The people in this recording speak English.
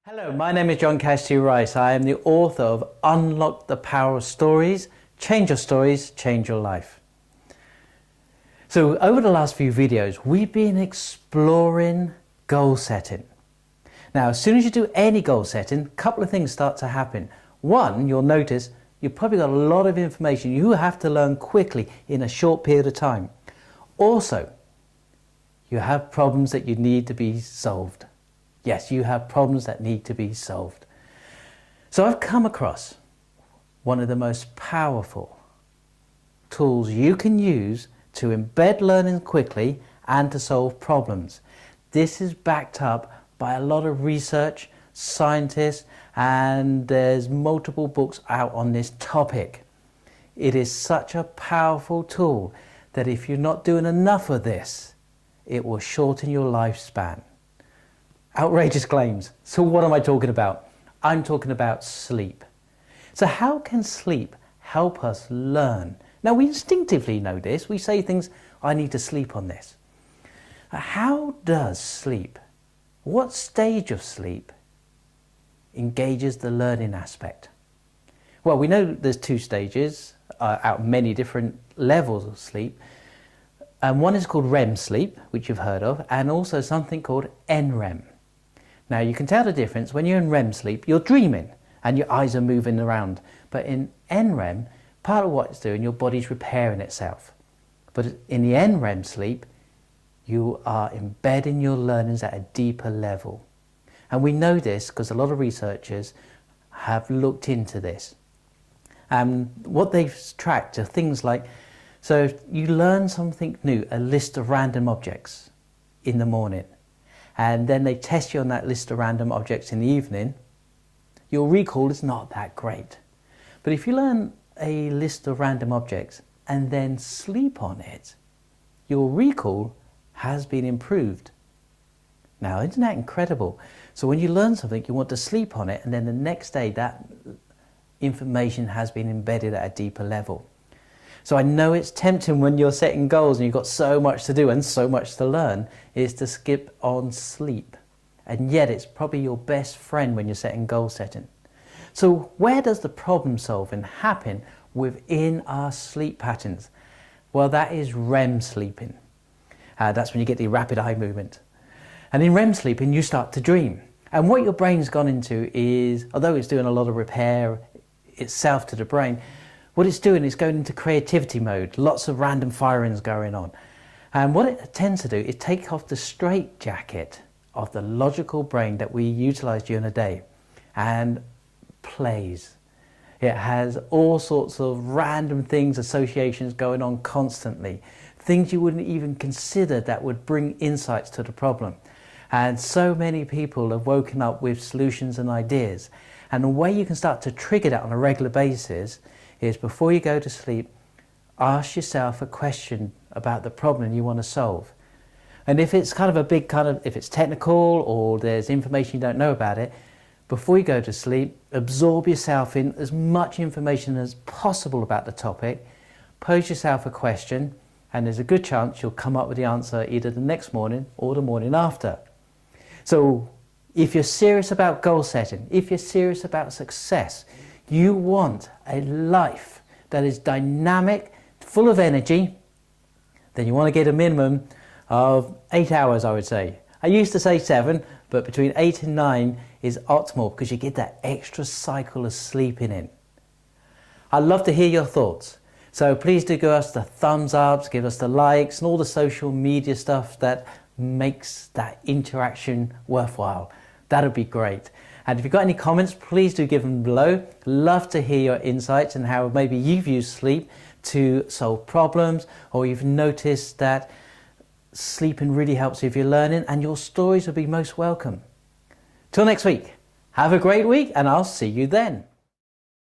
Hello, my name is John Cassidy Rice. I am the author of Unlock the Power of Stories. Change your stories, change your life. So over the last few videos, we've been exploring goal setting. Now, as soon as you do any goal setting, a couple of things start to happen. One, you'll notice you've probably got a lot of information you have to learn quickly in a short period of time. Also, you have problems that you need to be solved. Yes, you have problems that need to be solved. So I've come across one of the most powerful tools you can use to embed learning quickly and to solve problems. This is backed up by a lot of research, scientists, and there's multiple books out on this topic. It is such a powerful tool that if you're not doing enough of this, it will shorten your lifespan. Outrageous claims. So what am I talking about? I'm talking about sleep. So how can sleep help us learn? Now we instinctively know this. We say things, I need to sleep on this. How does sleep, what stage of sleep engages the learning aspect? Well, we know there's two stages out of many different levels of sleep. And one is called REM sleep, which you've heard of, and also something called NREM. Now you can tell the difference. When you're in REM sleep, you're dreaming and your eyes are moving around. But in NREM, part of what it's doing, your body's repairing itself. But in the NREM sleep, you are embedding your learnings at a deeper level. And we know this because a lot of researchers have looked into this. And what they've tracked are things like, so if you learn something new, a list of random objects in the morning, and then they test you on that list of random objects in the evening, your recall is not that great. But if you learn a list of random objects and then sleep on it, your recall has been improved. Now, isn't that incredible? So when you learn something, you want to sleep on it, and then the next day that information has been embedded at a deeper level. So I know it's tempting when you're setting goals and you've got so much to do and so much to learn, is to skip on sleep. And yet it's probably your best friend when you're setting goal setting. So where does the problem solving happen within our sleep patterns? Well, that is REM sleeping. That's when you get the rapid eye movement. And in REM sleeping, you start to dream. And what your brain's gone into is, although it's doing a lot of repair itself to the brain, what it's doing is going into creativity mode, lots of random firings going on. And what it tends to do is take off the straitjacket of the logical brain that we utilize during the day and plays. It has all sorts of random things, associations going on constantly, things you wouldn't even consider that would bring insights to the problem. And so many people have woken up with solutions and ideas. And the way you can start to trigger that on a regular basis is before you go to sleep, ask yourself a question about the problem you want to solve. And if it's kind of a big if it's technical or there's information you don't know about it, before you go to sleep, absorb yourself in as much information as possible about the topic, pose yourself a question, and there's a good chance you'll come up with the answer either the next morning or the morning after. So if you're serious about goal setting, if you're serious about success, you want a life that is dynamic, full of energy, then you want to get a minimum of 8 hours, I would say. I used to say 7, but between 8 and 9 is optimal because you get that extra cycle of sleeping in. I'd love to hear your thoughts. So please do give us the thumbs ups, give us the likes and all the social media stuff that makes that interaction worthwhile. That'd be great. And if you've got any comments, please do give them below. Love to hear your insights and how maybe you've used sleep to solve problems, or you've noticed that sleeping really helps you if you're learning, and your stories will be most welcome. Till next week, have a great week and I'll see you then.